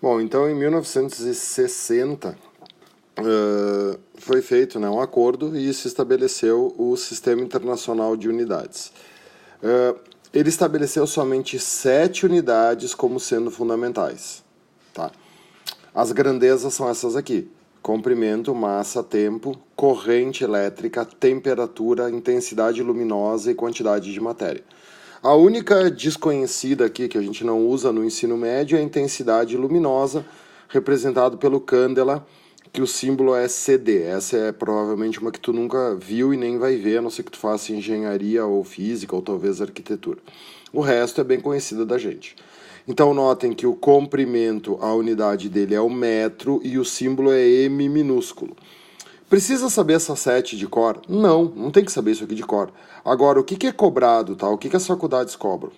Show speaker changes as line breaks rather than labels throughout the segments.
Bom, então em 1960 foi feito, né, um acordo e se estabeleceu o Sistema Internacional de Unidades. Ele estabeleceu somente 7 unidades como sendo fundamentais. Tá? As grandezas são essas aqui: comprimento, massa, tempo, corrente elétrica, temperatura, intensidade luminosa e quantidade de matéria. A única desconhecida aqui que a gente não usa no ensino médio é a intensidade luminosa, representado pelo candela, que o símbolo é CD. Essa é provavelmente uma que tu nunca viu e nem vai ver, a não ser que tu faça engenharia ou física ou talvez arquitetura. O resto é bem conhecida da gente. Então notem que o comprimento, a unidade dele é o metro e o símbolo é M minúsculo. Precisa saber essa 7 de cor? Não tem que saber isso aqui de cor. Agora, o que é cobrado, tá? O que as faculdades cobram?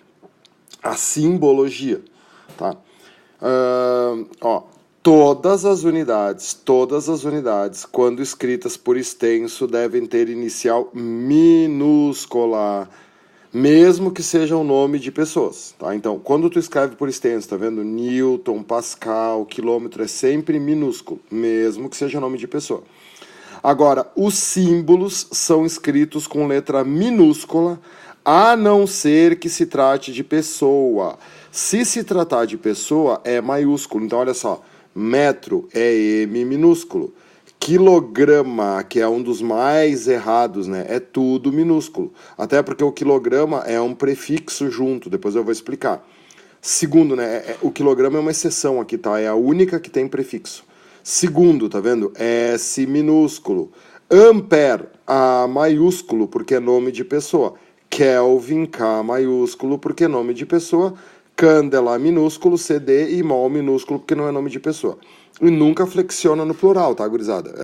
A simbologia, tá? Todas as unidades, quando escritas por extenso, devem ter inicial minúscula, mesmo que seja o nome de pessoas, tá? Então, quando tu escreve por extenso, tá vendo? Newton, Pascal, quilômetro, é sempre minúsculo, mesmo que seja nome de pessoa. Agora, os símbolos são escritos com letra minúscula, a não ser que se trate de pessoa. Se se tratar de pessoa, é maiúsculo. Então, olha só, metro é M minúsculo. Quilograma, que é um dos mais errados, né? É tudo minúsculo. Até porque o quilograma é um prefixo junto, depois eu vou explicar. Segundo, né? O quilograma é uma exceção aqui, tá? É a única que tem prefixo. Segundo, tá vendo? S minúsculo. Ampere, A maiúsculo, porque é nome de pessoa. Kelvin, K maiúsculo, porque é nome de pessoa. Candela minúsculo, CD e mol minúsculo, porque não é nome de pessoa. E nunca flexiona no plural, tá, gurizada?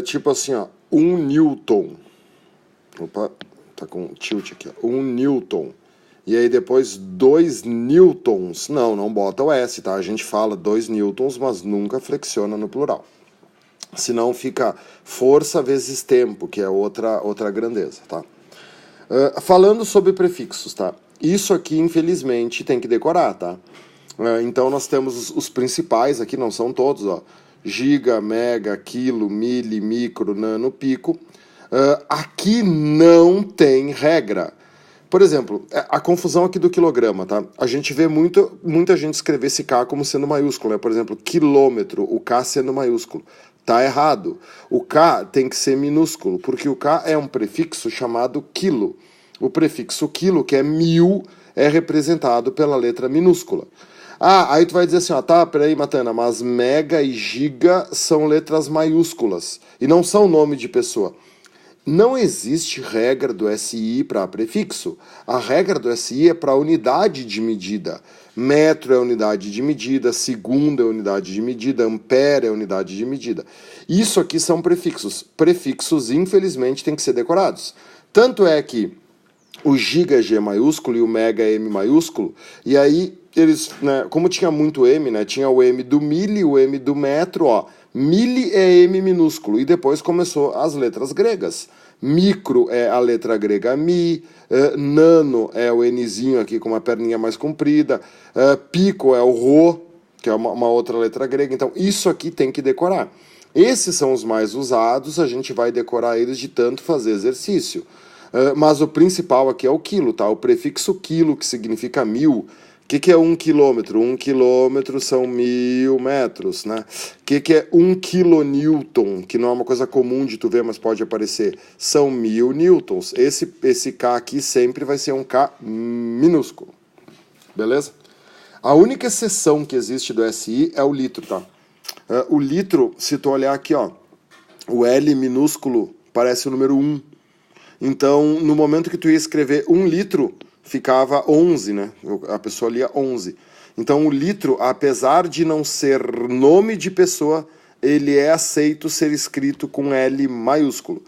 Tipo assim, ó, 1 Newton. Opa, tá com tilt aqui, ó. 1 Newton. E aí depois 2 newtons. Não bota o S, tá? A gente fala 2 newtons, mas nunca flexiona no plural. Senão fica força vezes tempo, que é outra grandeza, tá? Falando sobre prefixos, tá? Isso aqui, infelizmente, tem que decorar, tá? Então nós temos os principais aqui, não são todos, ó. Giga, mega, quilo, mili, micro, nano, pico. Aqui não tem regra. Por exemplo, a confusão aqui do quilograma, tá? A gente vê muita gente escrever esse K como sendo maiúsculo, né? Por exemplo, quilômetro, o K sendo maiúsculo. Tá errado. O K tem que ser minúsculo, porque o K é um prefixo chamado quilo. O prefixo quilo, que é 1000, é representado pela letra minúscula. Aí tu vai dizer assim, ó, tá, peraí, Matana, mas mega e giga são letras maiúsculas e não são nome de pessoa. Não existe regra do SI para prefixo. A regra do SI é para unidade de medida. Metro é unidade de medida, segundo é unidade de medida, ampere é unidade de medida. Isso aqui são prefixos. Prefixos, infelizmente, têm que ser decorados. Tanto é que o giga é G maiúsculo e o mega é M maiúsculo, e aí eles, né, como tinha muito M, né, tinha o M do mili, o M do metro, ó. Mili é M minúsculo, e depois começou as letras gregas. Micro é a letra grega mi, nano é o Nzinho aqui com uma perninha mais comprida, pico é o rho, que é uma outra letra grega. Então isso aqui tem que decorar. Esses são os mais usados, a gente vai decorar eles de tanto fazer exercício. Mas o principal aqui é o quilo, tá? O prefixo quilo, que significa 1000. O que é 1 quilômetro? 1 quilômetro são 1000 metros, né? O que é 1 quilonewton? Que não é uma coisa comum de tu ver, mas pode aparecer. São 1000 newtons. Esse K aqui sempre vai ser um K minúsculo. Beleza? A única exceção que existe do SI é o litro, tá? O litro, se tu olhar aqui, ó, o L minúsculo parece o número 1. Então, no momento que tu ia escrever 1 litro, ficava 11, né? A pessoa lia 11. Então, o litro, apesar de não ser nome de pessoa, ele é aceito ser escrito com L maiúsculo.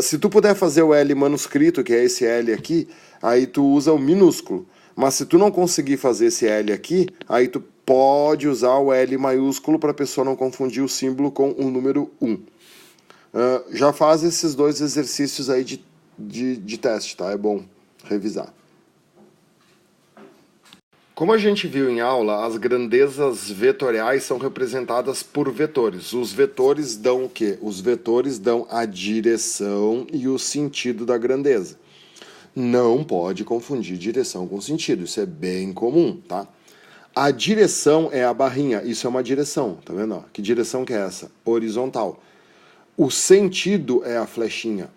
Se tu puder fazer o L manuscrito, que é esse L aqui, aí tu usa o minúsculo. Mas se tu não conseguir fazer esse L aqui, aí tu pode usar o L maiúsculo para a pessoa não confundir o símbolo com o número 1. Já faz esses dois exercícios aí de teste, tá? É bom revisar. Como a gente viu em aula, as grandezas vetoriais são representadas por vetores. Os vetores dão o quê? Os vetores dão a direção e o sentido da grandeza. Não pode confundir direção com sentido, isso é bem comum, tá? A direção é a barrinha, isso é uma direção, tá vendo? Que direção que é essa? Horizontal. O sentido é a flechinha.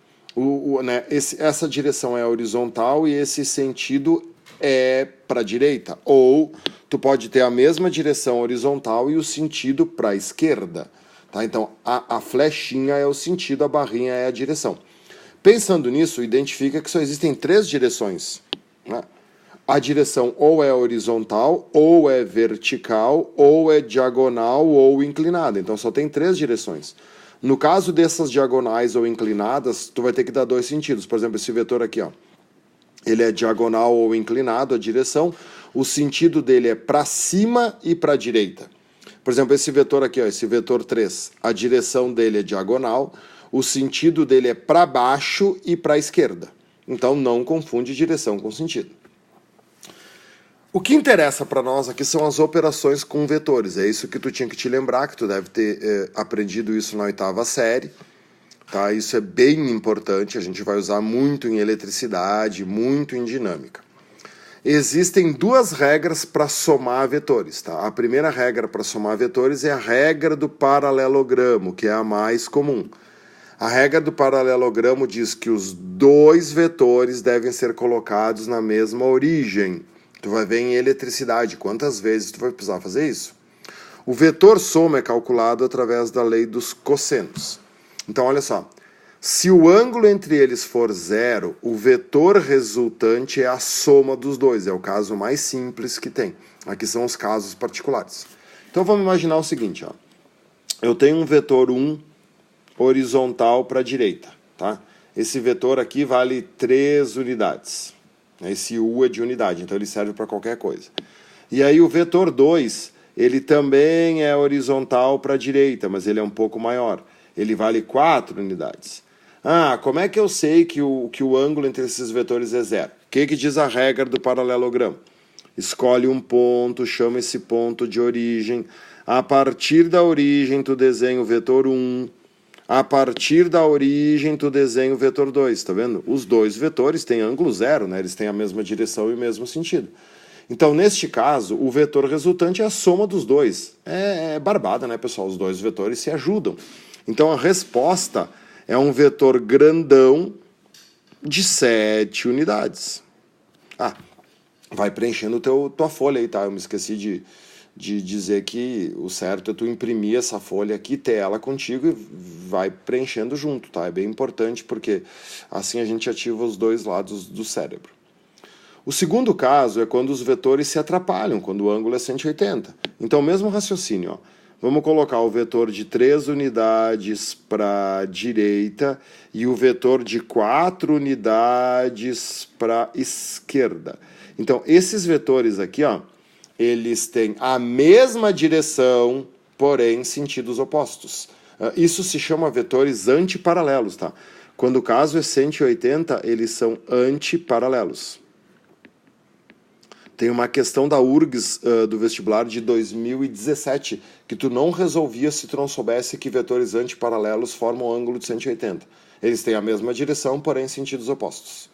Essa direção é horizontal e esse sentido é para a direita. Ou tu pode ter a mesma direção horizontal e o sentido para a esquerda. Tá? Então, a flechinha é o sentido, a barrinha é a direção. Pensando nisso, identifica que só existem 3 direções. Né? A direção ou é horizontal, ou é vertical, ou é diagonal ou inclinada. Então, só tem 3 direções. No caso dessas diagonais ou inclinadas, tu vai ter que dar 2 sentidos. Por exemplo, esse vetor aqui, ó, ele é diagonal ou inclinado, a direção. O sentido dele é para cima e para a direita. Por exemplo, esse vetor aqui, ó, esse vetor 3, a direção dele é diagonal, o sentido dele é para baixo e para a esquerda. Então, não confunde direção com sentido. O que interessa para nós aqui são as operações com vetores. É isso que tu tinha que te lembrar, que tu deve ter aprendido isso na 8ª série. Tá? Isso é bem importante, a gente vai usar muito em eletricidade, muito em dinâmica. Existem 2 regras para somar vetores. Tá? A primeira regra para somar vetores é a regra do paralelogramo, que é a mais comum. A regra do paralelogramo diz que os 2 vetores devem ser colocados na mesma origem. Tu vai ver em eletricidade quantas vezes tu vai precisar fazer isso. O vetor soma é calculado através da lei dos cossenos. Então, olha só. Se o ângulo entre eles for 0, o vetor resultante é a soma dos 2. É o caso mais simples que tem. Aqui são os casos particulares. Então, vamos imaginar o seguinte. Ó. Eu tenho um vetor 1 horizontal para a direita. Tá? Esse vetor aqui vale 3 unidades. Esse U é de unidade, então ele serve para qualquer coisa. E aí o vetor 2, ele também é horizontal para a direita, mas ele é um pouco maior. Ele vale 4 unidades. Ah, como é que eu sei que o ângulo entre esses vetores é 0? O que diz a regra do paralelogramo? Escolhe um ponto, chama esse ponto de origem. A partir da origem, tu desenha o vetor 1. A partir da origem, tu desenha o vetor 2, tá vendo? Os 2 vetores têm ângulo 0, né? Eles têm a mesma direção e o mesmo sentido. Então, neste caso, o vetor resultante é a soma dos 2. É barbada, né, pessoal? Os 2 vetores se ajudam. Então, a resposta é um vetor grandão de 7 unidades. Ah, vai preenchendo tua folha aí, tá? Eu me esqueci de dizer que o certo é tu imprimir essa folha aqui, ter ela contigo e vai preenchendo junto, tá? É bem importante porque assim a gente ativa os 2 lados do cérebro. O segundo caso é quando os vetores se atrapalham, quando o ângulo é 180. Então, mesmo raciocínio, ó. Vamos colocar o vetor de 3 unidades para a direita e o vetor de 4 unidades para a esquerda. Então, esses vetores aqui, ó, eles têm a mesma direção, porém sentidos opostos. Isso se chama vetores antiparalelos, tá? Quando o caso é 180, eles são antiparalelos. Tem uma questão da URGS do vestibular de 2017 que tu não resolvia se tu não soubesse que vetores antiparalelos formam ângulo de 180. Eles têm a mesma direção, porém sentidos opostos.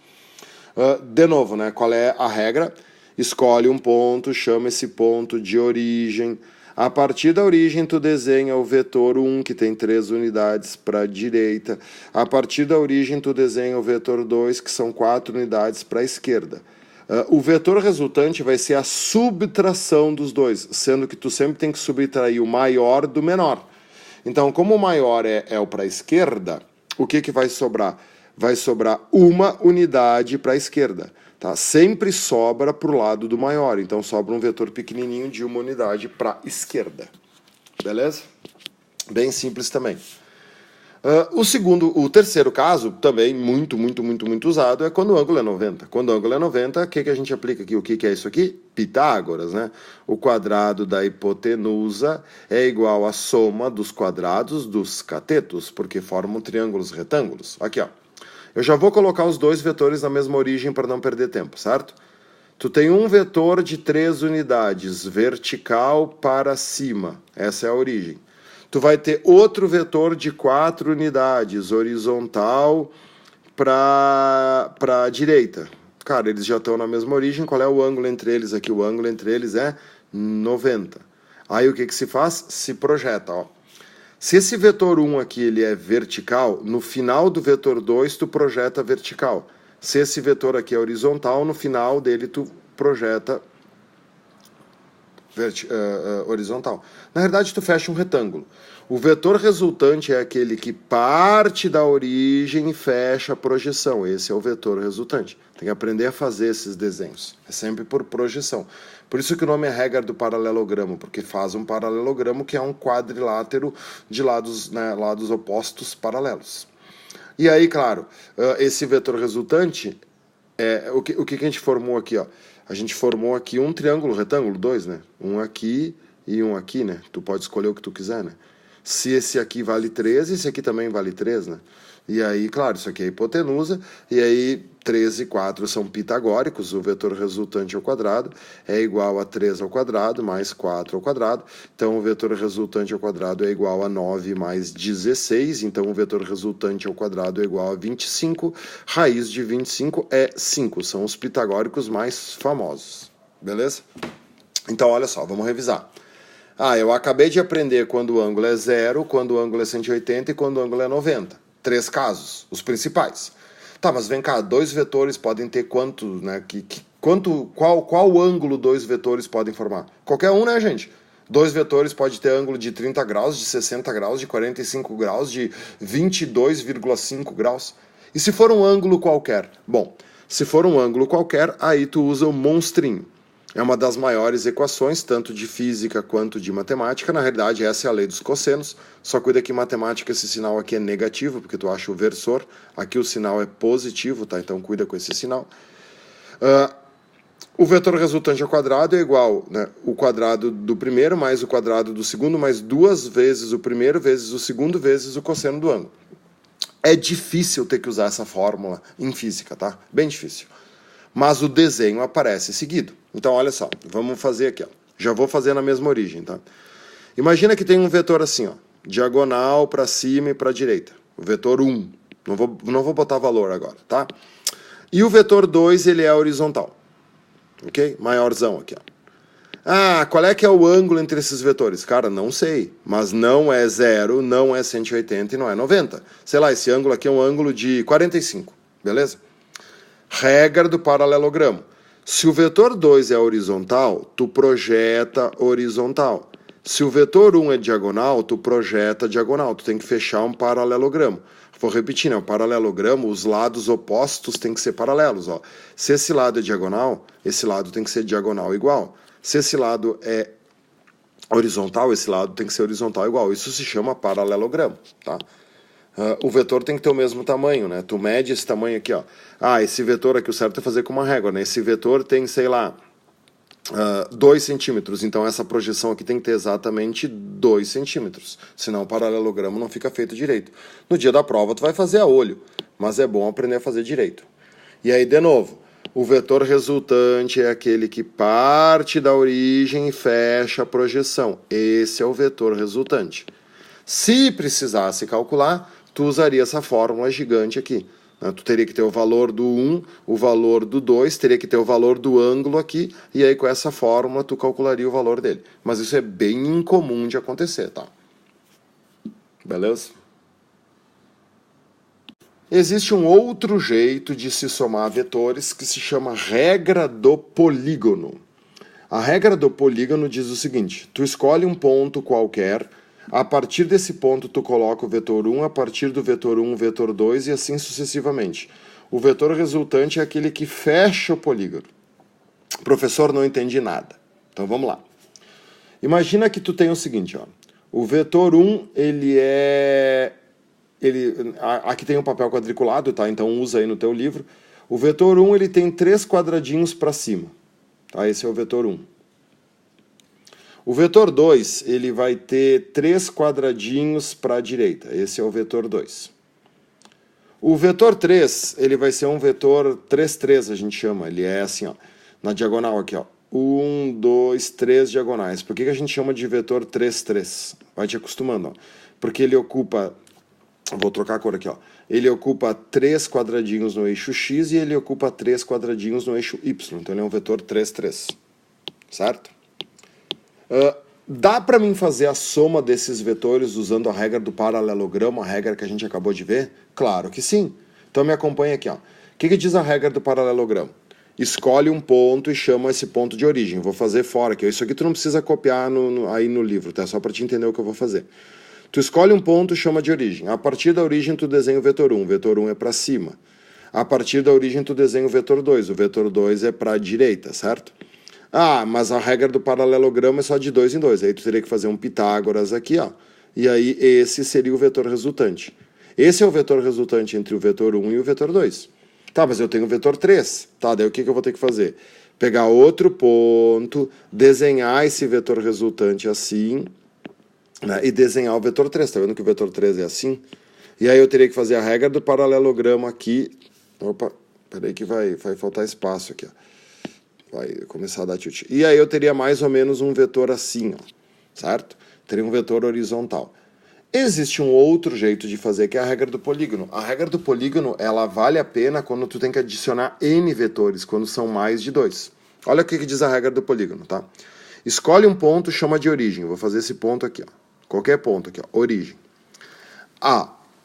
De novo, né? Qual é a regra? Escolhe um ponto, chama esse ponto de origem. A partir da origem, tu desenha o vetor 1, que tem 3 unidades para a direita. A partir da origem, tu desenha o vetor 2, que são 4 unidades para a esquerda. O vetor resultante vai ser a subtração dos 2, sendo que tu sempre tem que subtrair o maior do menor. Então, como o maior é o para a esquerda, o que vai sobrar? Vai sobrar 1 unidade para a esquerda. Tá? Sempre sobra para o lado do maior, então sobra um vetor pequenininho de 1 unidade para a esquerda. Beleza? Bem simples também. O terceiro caso, também muito usado, é quando o ângulo é 90. Quando o ângulo é 90, o que a gente aplica aqui? O que é isso aqui? Pitágoras, né? O quadrado da hipotenusa é igual à soma dos quadrados dos catetos, porque formam triângulos retângulos. Aqui, ó. Eu já vou colocar os 2 vetores na mesma origem para não perder tempo, certo? Tu tem um vetor de 3 unidades, vertical para cima. Essa é a origem. Tu vai ter outro vetor de 4 unidades, horizontal para a direita. Cara, eles já estão na mesma origem. Qual é o ângulo entre eles aqui? O ângulo entre eles é 90. Aí o que se faz? Se projeta, ó. Se esse vetor 1 aqui ele é vertical, no final do vetor 2 tu projeta vertical. Se esse vetor aqui é horizontal, no final dele tu projeta horizontal. Na verdade, tu fecha um retângulo. O vetor resultante é aquele que parte da origem e fecha a projeção. Esse é o vetor resultante. Tem que aprender a fazer esses desenhos. É sempre por projeção. Por isso que o nome é regra do paralelogramo, porque faz um paralelogramo que é um quadrilátero de lados, né, lados opostos paralelos. E aí, claro, esse vetor resultante, o que a gente formou aqui? Ó? A gente formou aqui um triângulo retângulo, 2, né? Um aqui e um aqui, né? Tu pode escolher o que tu quiser, né? Se esse aqui vale 3, esse aqui também vale 3, né? E aí, claro, isso aqui é hipotenusa, e aí 3 e 4 são pitagóricos, o vetor resultante ao quadrado é igual a 3 ao quadrado mais 4 ao quadrado, então o vetor resultante ao quadrado é igual a 9 mais 16, então o vetor resultante ao quadrado é igual a 25, raiz de 25 é 5, são os pitagóricos mais famosos, beleza? Então, olha só, vamos revisar. Eu acabei de aprender quando o ângulo é 0, quando o ângulo é 180 e quando o ângulo é 90. 3 casos, os principais. Mas vem cá, 2 vetores podem ter quanto, né? Qual ângulo 2 vetores podem formar? Qualquer um, né, gente? 2 vetores pode ter ângulo de 30 graus, de 60 graus, de 45 graus, de 22,5 graus. E se for um ângulo qualquer? Bom, se for um ângulo qualquer, aí tu usa o monstrinho. É uma das maiores equações, tanto de física quanto de matemática. Na realidade, essa é a lei dos cossenos. Só cuida que em matemática esse sinal aqui é negativo, porque tu acha o versor. Aqui o sinal é positivo, tá? Então cuida com esse sinal. O vetor resultante ao quadrado é igual, né, o quadrado do primeiro mais o quadrado do segundo, mais 2 vezes o primeiro vezes o segundo vezes o cosseno do ângulo. É difícil ter que usar essa fórmula em física, tá? Bem difícil. Mas o desenho aparece seguido. Então, olha só, vamos fazer aqui, ó. Já vou fazer na mesma origem, tá? Imagina que tem um vetor assim, ó, diagonal para cima e para a direita. O vetor 1. Não vou botar valor agora, tá? E o vetor 2, ele é horizontal. Ok? Maiorzão aqui, ó. Qual é que é o ângulo entre esses vetores? Cara, não sei. Mas não é 0, não é 180 e não é 90. Sei lá, esse ângulo aqui é um ângulo de 45. Beleza? Regra do paralelogramo. Se o vetor 2 é horizontal, tu projeta horizontal. Se o vetor 1 é diagonal, tu projeta diagonal. Tu tem que fechar um paralelogramo. Vou repetir, né? O paralelogramo, os lados opostos têm que ser paralelos. Ó. Se esse lado é diagonal, esse lado tem que ser diagonal igual. Se esse lado é horizontal, esse lado tem que ser horizontal igual. Isso se chama paralelogramo, tá? O vetor tem que ter o mesmo tamanho, né? Tu mede esse tamanho aqui, ó. Esse vetor aqui, o certo é fazer com uma régua, né? Esse vetor tem, sei lá, 2 centímetros. Então essa projeção aqui tem que ter exatamente 2 centímetros. Senão o paralelogramo não fica feito direito. No dia da prova tu vai fazer a olho, mas é bom aprender a fazer direito. E aí, de novo, o vetor resultante é aquele que parte da origem e fecha a projeção. Esse é o vetor resultante. Se precisasse calcular, tu usaria essa fórmula gigante aqui. Tu teria que ter o valor do 1, o valor do 2, teria que ter o valor do ângulo aqui, e aí com essa fórmula tu calcularia o valor dele. Mas isso é bem incomum de acontecer, tá? Beleza? Existe um outro jeito de se somar vetores que se chama regra do polígono. A regra do polígono diz o seguinte: tu escolhe um ponto qualquer. A partir desse ponto, tu coloca o vetor 1, a partir do vetor 1, o vetor 2 e assim sucessivamente. O vetor resultante é aquele que fecha o polígono. Professor, não entendi nada. Então vamos lá. Imagina que tu tem o seguinte, ó. O vetor 1, aqui tem um papel quadriculado, tá? Então usa aí no teu livro. O vetor 1, ele tem 3 quadradinhos para cima. Tá? Esse é o vetor 1. O vetor 2, ele vai ter 3 quadradinhos para a direita. Esse é o vetor 2. O vetor 3, ele vai ser um vetor 3,3, a gente chama. Ele é assim, ó. na diagonal aqui, ó. 1, 2, 3 diagonais. Por que a gente chama de vetor 3, 3? Vai te acostumando, ó. Porque ele ocupa... Vou trocar a cor aqui, ó. Ele ocupa 3 quadradinhos no eixo X e ele ocupa 3 quadradinhos no eixo Y. Então ele é um vetor 3, 3. Certo? Dá para mim fazer a soma desses vetores usando a regra do paralelogramo, a regra que a gente acabou de ver? Claro que sim. Então me acompanha aqui, ó. O que diz a regra do paralelogramo? Escolhe um ponto e chama esse ponto de origem. Vou fazer fora aqui. Isso aqui tu não precisa copiar aí no livro, tá? Só para te entender o que eu vou fazer. Tu escolhe um ponto e chama de origem. A partir da origem tu desenha o vetor 1. O vetor 1 é para cima. A partir da origem tu desenha o vetor 2. O vetor 2 é para a direita, certo? Ah, mas a regra do paralelogramo é só de 2 em 2. Aí tu teria que fazer um Pitágoras aqui, ó. E aí esse seria o vetor resultante. Esse é o vetor resultante entre o vetor 1 e o vetor 2. Tá, mas eu tenho o vetor 3. Tá, daí o que eu vou ter que fazer? Pegar outro ponto, desenhar esse vetor resultante assim, né, e desenhar o vetor 3. Tá vendo que o vetor 3 é assim? E aí eu teria que fazer a regra do paralelogramo aqui. Opa, peraí que vai faltar espaço aqui, ó. Vai começar a dar tilt. E aí eu teria mais ou menos um vetor assim, ó, certo? Teria um vetor horizontal. Existe um outro jeito de fazer, que é a regra do polígono. A regra do polígono, ela vale a pena quando tu tem que adicionar n vetores, quando são mais de 2. Olha o que diz a regra do polígono, tá? Escolhe um ponto, chama de origem. Vou fazer esse ponto aqui, ó. Qualquer ponto aqui, ó. Origem.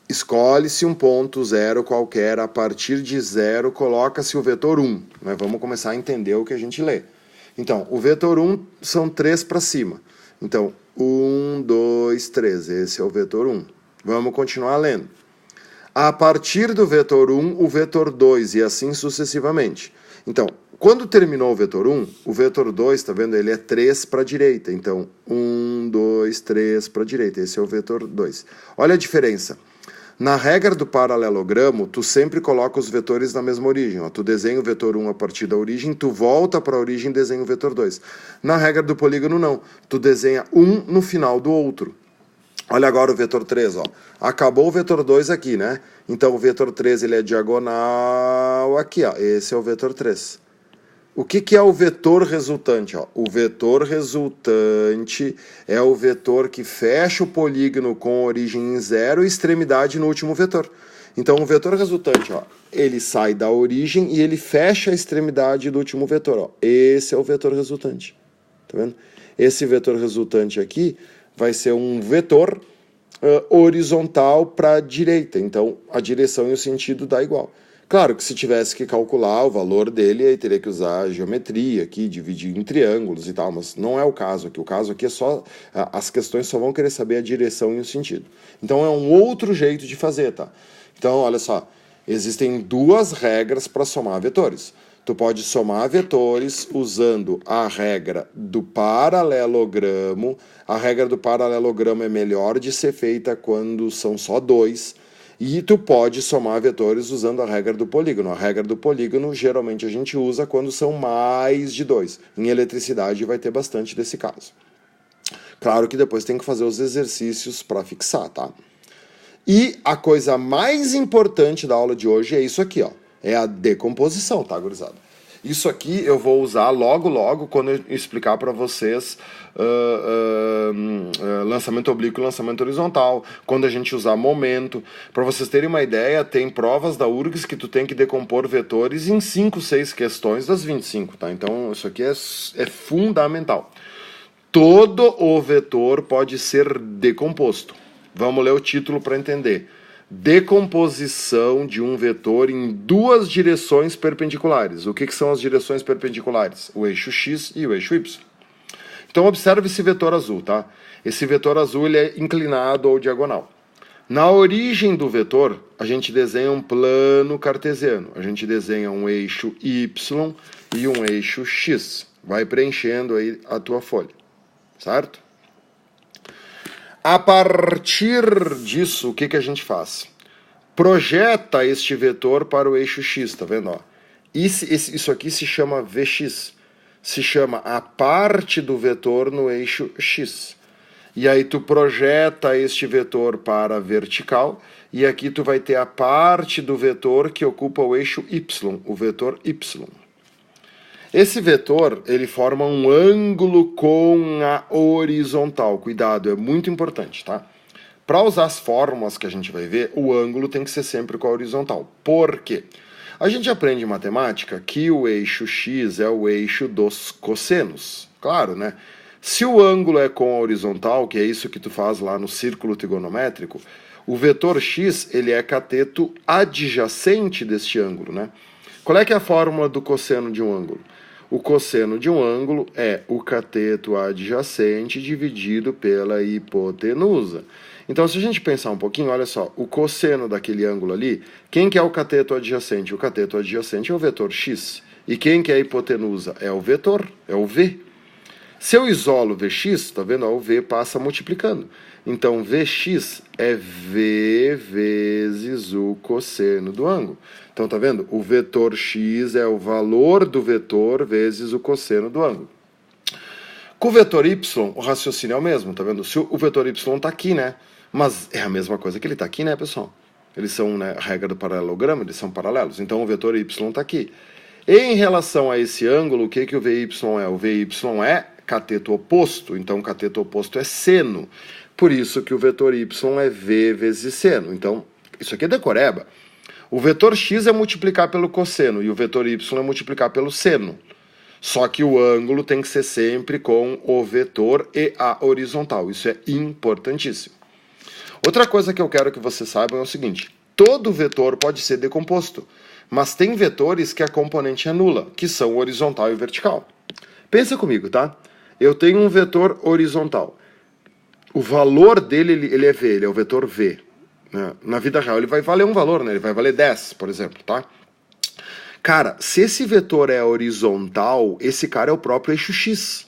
Escolhe-se um ponto 0 qualquer, a partir de 0 coloca-se o vetor 1. Mas vamos começar a entender o que a gente lê. Então, o vetor 1 são 3 para cima. Então, 1, 2, 3. Esse é o vetor 1. Vamos continuar lendo. A partir do vetor 1, o vetor 2 e assim sucessivamente. Então, quando terminou o vetor 1, o vetor 2, tá vendo? Ele é 3 para a direita. Então, 1, 2, 3 para a direita. Esse é o vetor 2. Olha a diferença. Na regra do paralelogramo, tu sempre coloca os vetores na mesma origem. Ó. Tu desenha o vetor 1 a partir da origem, tu volta para a origem e desenha o vetor 2. Na regra do polígono, não. Tu desenha um no final do outro. Olha agora o vetor 3, ó. Acabou o vetor 2 aqui, né? Então o vetor 3 ele é diagonal aqui, ó. Esse é o vetor 3. O que é o vetor resultante? Ó? O vetor resultante é o vetor que fecha o polígono com origem em 0 e extremidade no último vetor. Então, o vetor resultante, ó, ele sai da origem e ele fecha a extremidade do último vetor. Ó. Esse é o vetor resultante. Tá vendo? Esse vetor resultante aqui vai ser um vetor horizontal para a direita. Então, a direção e o sentido dá igual. Claro que se tivesse que calcular o valor dele, aí teria que usar a geometria aqui, dividir em triângulos e tal, mas não é o caso aqui. O caso aqui é só... As questões só vão querer saber a direção e o sentido. Então é um outro jeito de fazer, tá? Então, olha só, existem duas regras para somar vetores. Tu pode somar vetores usando a regra do paralelogramo. A regra do paralelogramo é melhor de ser feita quando são só dois. E tu pode somar vetores usando a regra do polígono. A regra do polígono geralmente a gente usa quando são mais de 2. Em eletricidade vai ter bastante desse caso. Claro que depois tem que fazer os exercícios para fixar, tá? E a coisa mais importante da aula de hoje é isso aqui, ó. É a decomposição, tá, gurizada? Isso aqui eu vou usar logo quando eu explicar para vocês lançamento oblíquo e lançamento horizontal, quando a gente usar momento. Para vocês terem uma ideia, tem provas da URGS que tu tem que decompor vetores em 5, 6 questões das 25, tá? Então isso aqui é fundamental. Todo o vetor pode ser decomposto. Vamos ler o título para entender. Decomposição de um vetor em duas direções perpendiculares. O que são as direções perpendiculares? O eixo X e o eixo Y. Então observe esse vetor azul, tá? Esse vetor azul ele é inclinado ou diagonal. Na origem do vetor, a gente desenha um plano cartesiano. A gente desenha um eixo Y e um eixo X. Vai preenchendo aí a tua folha, certo? A partir disso, o que a gente faz? Projeta este vetor para o eixo X, tá vendo? Ó? Isso aqui se chama Vx, se chama a parte do vetor no eixo X. E aí tu projeta este vetor para a vertical, e aqui tu vai ter a parte do vetor que ocupa o eixo Y, o vetor Y. Esse vetor, ele forma um ângulo com a horizontal. Cuidado, é muito importante, tá? Para usar as fórmulas que a gente vai ver, o ângulo tem que ser sempre com a horizontal. Por quê? A gente aprende em matemática que o eixo x é o eixo dos cossenos. Claro, né? Se o ângulo é com a horizontal, que é isso que tu faz lá no círculo trigonométrico, o vetor x, ele é cateto adjacente deste ângulo, né? Qual é que é a fórmula do cosseno de um ângulo? O cosseno de um ângulo é o cateto adjacente dividido pela hipotenusa. Então, se a gente pensar um pouquinho, olha só, o cosseno daquele ângulo ali, quem que é o cateto adjacente? O cateto adjacente é o vetor x. E quem que é a hipotenusa? É o vetor, é o v. Se eu isolo Vx, tá vendo? O V passa multiplicando. Então, Vx é V vezes o cosseno do ângulo. Então, tá vendo? O vetor x é o valor do vetor vezes o cosseno do ângulo. Com o vetor y, o raciocínio é o mesmo, tá vendo? Se o vetor y tá aqui, né? Mas é a mesma coisa que ele tá aqui, né, pessoal? Eles são, né, a regra do paralelogramo, eles são paralelos. Então, o vetor y tá aqui. Em relação a esse ângulo, o que o VY é? O VY é cateto oposto, então cateto oposto é seno. Por isso que o vetor y é v vezes seno. Então, isso aqui é decoreba. O vetor x é multiplicar pelo cosseno e o vetor y é multiplicar pelo seno. Só que o ângulo tem que ser sempre com o vetor e a horizontal. Isso é importantíssimo. Outra coisa que eu quero que vocês saibam é o seguinte: todo vetor pode ser decomposto, mas tem vetores que a componente é nula, que são horizontal e vertical. Pensa comigo, tá? Eu tenho um vetor horizontal. O valor dele, ele é V, ele é o vetor V. Né? Na vida real, ele vai valer um valor, né? Ele vai valer 10, por exemplo, tá? Cara, se esse vetor é horizontal, esse cara é o próprio eixo X.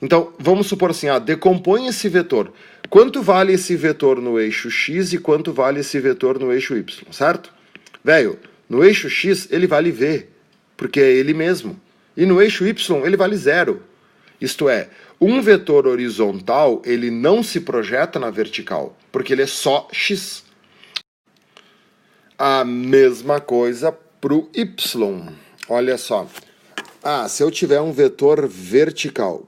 Então, vamos supor assim, decompõe esse vetor. Quanto vale esse vetor no eixo X e quanto vale esse vetor no eixo Y, certo? Velho, no eixo X ele vale V, porque é ele mesmo. E no eixo Y ele vale 0. Isto é, um vetor horizontal ele não se projeta na vertical, porque ele é só X. A mesma coisa para o Y. Olha só. Se eu tiver um vetor vertical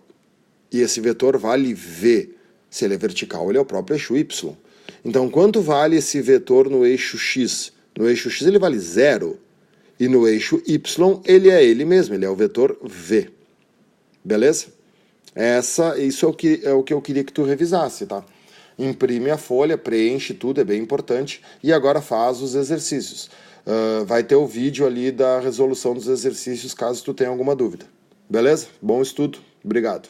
e esse vetor vale V, se ele é vertical, ele é o próprio eixo Y. Então, quanto vale esse vetor no eixo X? No eixo X ele vale 0. E no eixo Y ele é ele mesmo, ele é o vetor V. Beleza? Isso é o que eu queria que tu revisasse, tá? Imprime a folha, preenche tudo, é bem importante. E agora faz os exercícios. Vai ter o vídeo ali da resolução dos exercícios, caso tu tenha alguma dúvida. Beleza? Bom estudo. Obrigado.